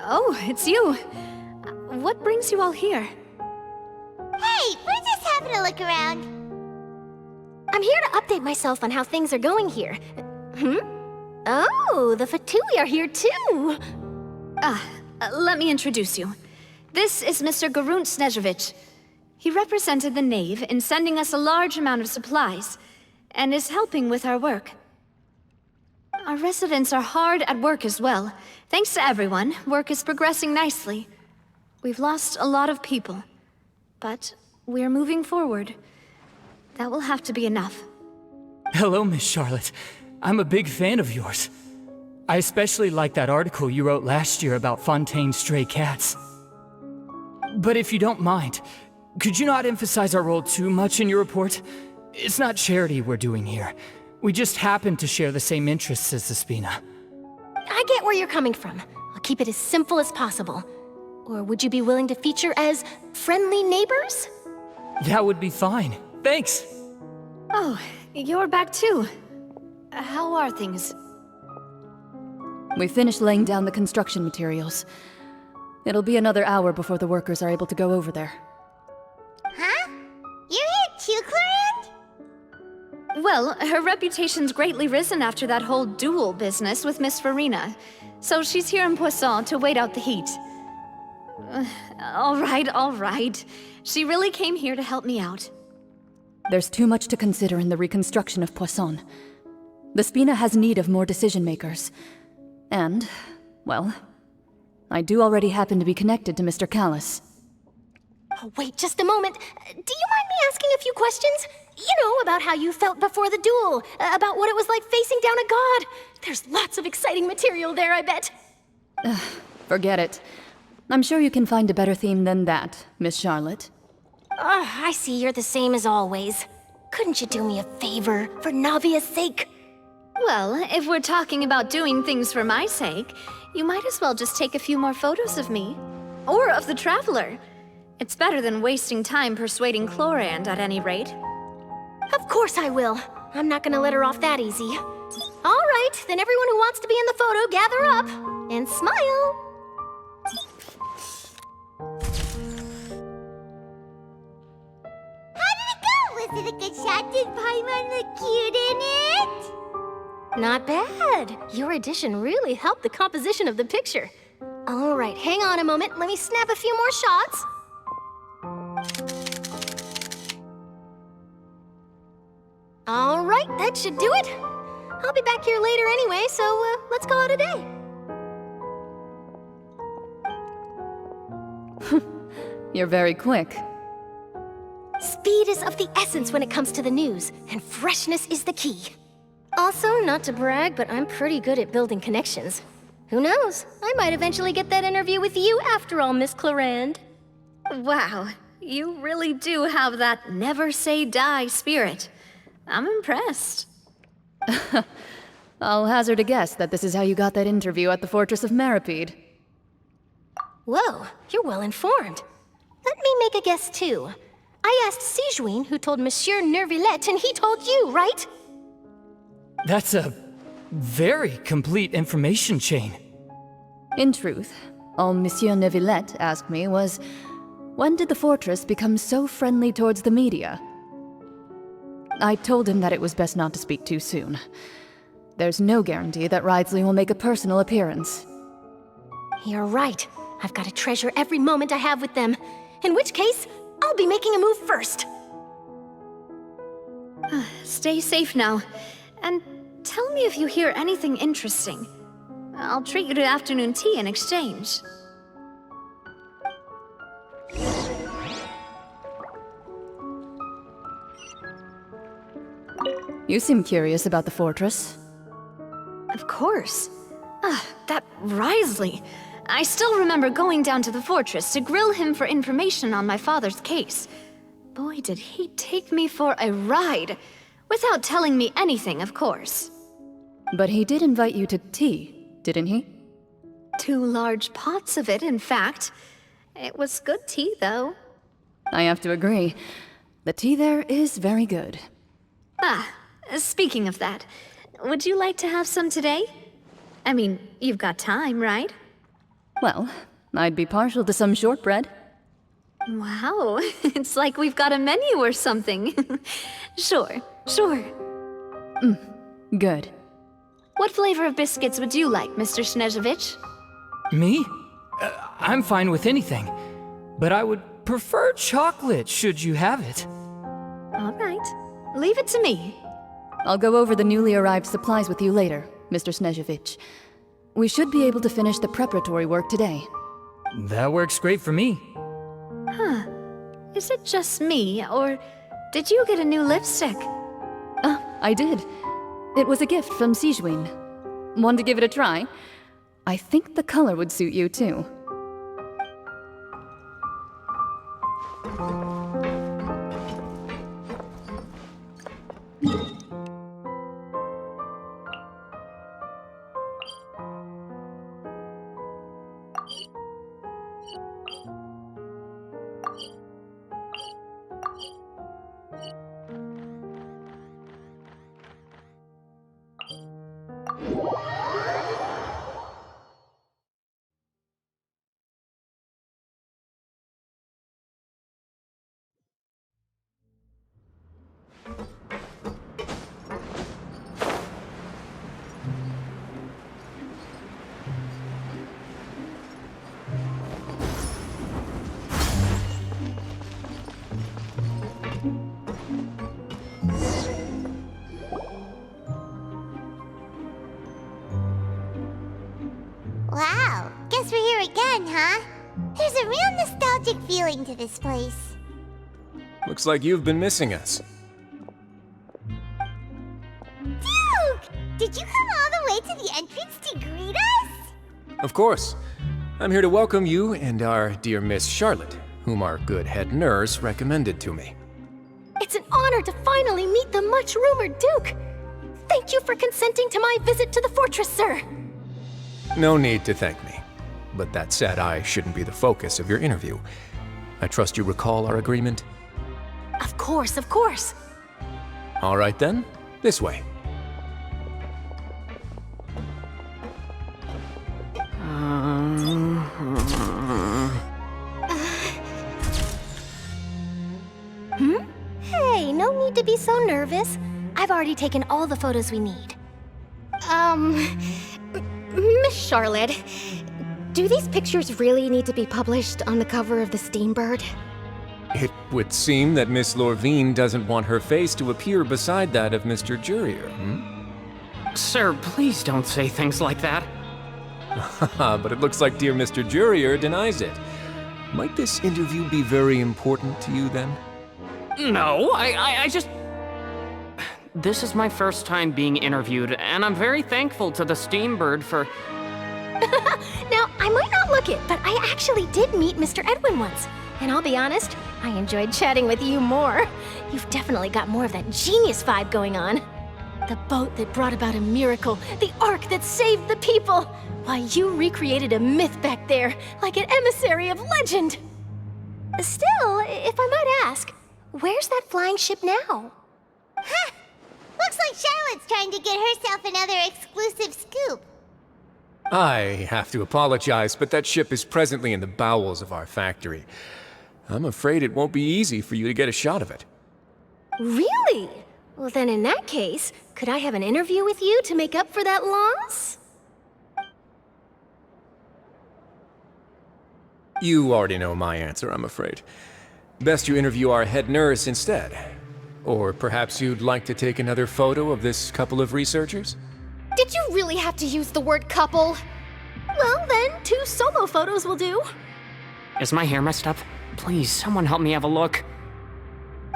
Oh, it's you. What brings you all here? Hey, we're just having a look around. I'm here to update myself on how things are going here. Oh, the Fatui are here too. Let me introduce you. This is Mr. Garunt Snezhevich. He represented the Knave in sending us a large amount of supplies, and is helping with our work. Our residents are hard at work as well. Thanks to everyone, work is progressing nicely. We've lost a lot of people, but we're moving forward. That will have to be enough. Hello, Miss Charlotte. I'm a big fan of yours. I especially like that article you wrote last year about Fontaine's stray cats. But if you don't mind, could you not emphasize our role too much in your report? It's not charity we're doing here. We just happen to share the same interests as the Spina. I get where you're coming from. I'll keep it as simple as possible. Or would you be willing to feature as friendly neighbors? That would be fine. Thanks! Oh, you're back too. How are things? We finished laying down the construction materials. It'll be another hour before the workers are able to go over there. Huh? You're here too, Clarence? Well, her reputation's greatly risen after that whole duel business with Miss Farina. So she's here in Poisson to wait out the heat. All right. She really came here to help me out. There's too much to consider in the reconstruction of Poisson. The Spina has need of more decision-makers. And, well, I do already happen to be connected to Mr. Callis. Oh, wait just a moment. Do you mind me asking a few questions? You know, about how you felt before the duel, about what it was like facing down a god. There's lots of exciting material there, I bet. Forget it. I'm sure you can find a better theme than that, Miss Charlotte. I see you're the same as always. Couldn't you do me a favor, for Navia's sake? Well, if we're talking about doing things for my sake, you might as well just take a few more photos of me. Or of the Traveler. It's better than wasting time persuading Chlorand, at any rate. Of course I will. I'm not gonna let her off that easy. All right, then everyone who wants to be in the photo, gather up. And smile. How did it go? Was it a good shot? Did Paimon look cute in it? Not bad. Your addition really helped the composition of the picture. All right, hang on a moment. Let me snap a few more shots. All right, that should do it. I'll be back here later anyway, so let's call it a day. You're very quick. Speed is of the essence when it comes to the news, and freshness is the key. Also, not to brag, but I'm pretty good at building connections. Who knows? I might eventually get that interview with you after all, Miss Chlorand. Wow, you really do have that never say die spirit. I'm impressed. I'll hazard a guess that this is how you got that interview at the Fortress of Maripede. Whoa, you're well informed. Let me make a guess too. I asked Sijuin, who told Monsieur Nervillette, and he told you, right? That's a very complete information chain. In truth, all Monsieur Neuvillette asked me was, when did the Fortress become so friendly towards the media? I told him that it was best not to speak too soon. There's no guarantee that Ridsley will make a personal appearance. You're right. I've got to treasure every moment I have with them. In which case, I'll be making a move first. Stay safe now. And tell me if you hear anything interesting. I'll treat you to afternoon tea in exchange. You seem curious about the Fortress. Of course. That Wriothesley. I still remember going down to the fortress to grill him for information on my father's case. Boy, did he take me for a ride. Without telling me anything, of course. But he did invite you to tea, didn't he? 2 large pots of it, in fact. It was good tea, though. I have to agree. The tea there is very good. Ah, speaking of that, would you like to have some today? I mean, you've got time, right? Well, I'd be partial to some shortbread. Wow, it's like we've got a menu or something. Sure. Good. What flavor of biscuits would you like, Mr. Snezhovich? Me? I'm fine with anything. But I would prefer chocolate, should you have it. All right, leave it to me. I'll go over the newly arrived supplies with you later, Mr. Snezhovich. We should be able to finish the preparatory work today. That works great for me. Huh. Is it just me, or did you get a new lipstick? I did. It was a gift from Sijuin. Want to give it a try? I think the color would suit you, too. Wow, guess we're here again, huh? There's a real nostalgic feeling to this place. Looks like you've been missing us. Duke! Did you come all the way to the entrance to greet us? Of course. I'm here to welcome you and our dear Miss Charlotte, whom our good head nurse recommended to me. It's an honor to finally meet the much-rumored Duke. Thank you for consenting to my visit to the fortress, sir. No need to thank me. But that said, I shouldn't be the focus of your interview. I trust you recall our agreement? Of course, of course. All right then, this way. Hey, no need to be so nervous. I've already taken all the photos we need. Miss Charlotte, do these pictures really need to be published on the cover of the Steambird? It would seem that Miss Lorvine doesn't want her face to appear beside that of Mr. Jurier, Sir, please don't say things like that. But it looks like dear Mr. Jurier denies it. Might this interview be very important to you then? No, I just... This is my first time being interviewed, and I'm very thankful to the Steambird for... Now, I might not look it, but I actually did meet Mr. Edwin once. And I'll be honest, I enjoyed chatting with you more. You've definitely got more of that genius vibe going on. The boat that brought about a miracle, the ark that saved the people. Why, you recreated a myth back there, like an emissary of legend. Still, if I might ask, where's that flying ship now? Huh! Looks like Charlotte's trying to get herself another exclusive scoop. I have to apologize, but that ship is presently in the bowels of our factory. I'm afraid it won't be easy for you to get a shot of it. Really? Well, then in that case, could I have an interview with you to make up for that loss? You already know my answer, I'm afraid. Best you interview our head nurse instead. Or perhaps you'd like to take another photo of this couple of researchers? Did you really have to use the word couple? Well, then, 2 solo photos will do. Is my hair messed up? Please, someone help me have a look.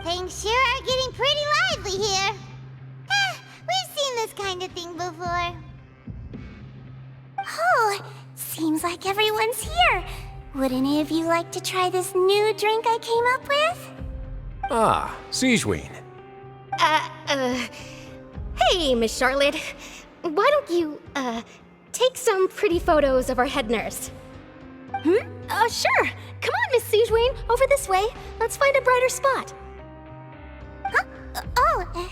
Things sure are getting pretty lively here. We've seen this kind of thing before. Oh, seems like everyone's here. Would any of you like to try this new drink I came up with? Ah, Sigewinne. Hey, Miss Charlotte. Why don't you, take some pretty photos of our head nurse? Sure. Come on, Miss Sigewinne. Over this way. Let's find a brighter spot. Huh?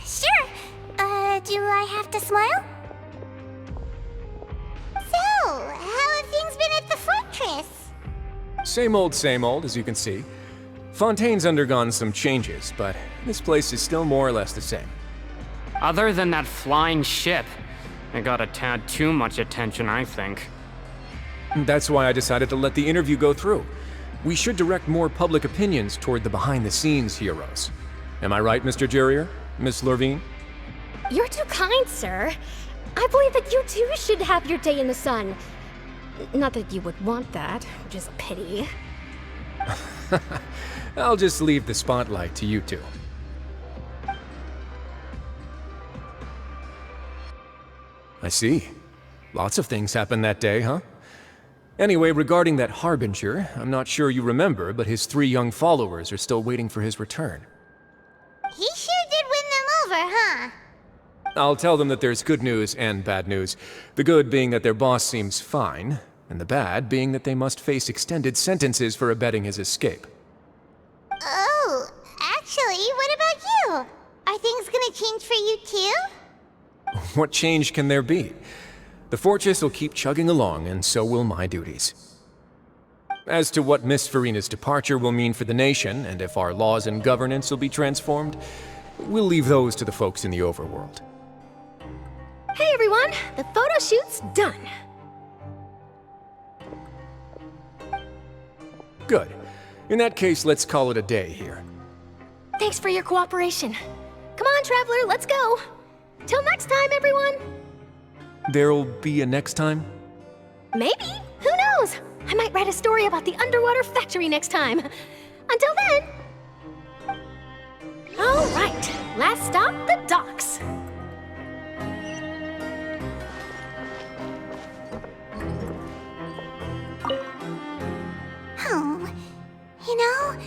Sure. Do I have to smile? So, how have things been at the fortress? Same old, as you can see. Fontaine's undergone some changes, but this place is still more or less the same. Other than that flying ship, it got a tad too much attention, I think. That's why I decided to let the interview go through. We should direct more public opinions toward the behind-the-scenes heroes. Am I right, Mr. Jurier? Miss Lurvine? You're too kind, sir. I believe that you too should have your day in the sun. Not that you would want that, which is a pity. I'll just leave the spotlight to you two. I see. Lots of things happened that day, huh? Anyway, regarding that Harbinger, I'm not sure you remember, but his 3 young followers are still waiting for his return. He sure did win them over, huh? I'll tell them that there's good news and bad news. The good being that their boss seems fine, and the bad being that they must face extended sentences for abetting his escape. Oh, actually, what about you? Are things gonna change for you too? What change can there be? The fortress will keep chugging along, and so will my duties. As to what Miss Farina's departure will mean for the nation, and if our laws and governance will be transformed, we'll leave those to the folks in the overworld. Hey everyone, the photo shoot's done. Good. In that case, let's call it a day here. Thanks for your cooperation. Come on, Traveler, let's go. Till next time, everyone. There'll be a next time? Maybe. Who knows? I might write a story about the underwater factory next time. Until then. All right, last stop, the docks. Oh, you know,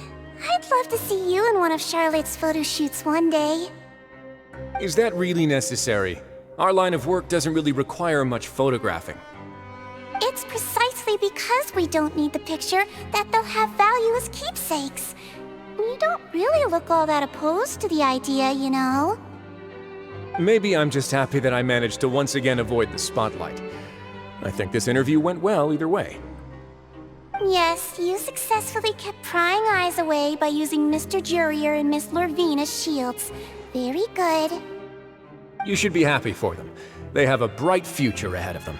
I'd love to see you in one of Charlotte's photo shoots one day. Is that really necessary? Our line of work doesn't really require much photographing. It's precisely because we don't need the picture that they'll have value as keepsakes. We don't really look all that opposed to the idea, you know. Maybe I'm just happy that I managed to once again avoid the spotlight. I think this interview went well either way. Yes, you successfully kept prying eyes away by using Mr. Jurier and Miss Lurvine as shields. Very good. You should be happy for them. They have a bright future ahead of them.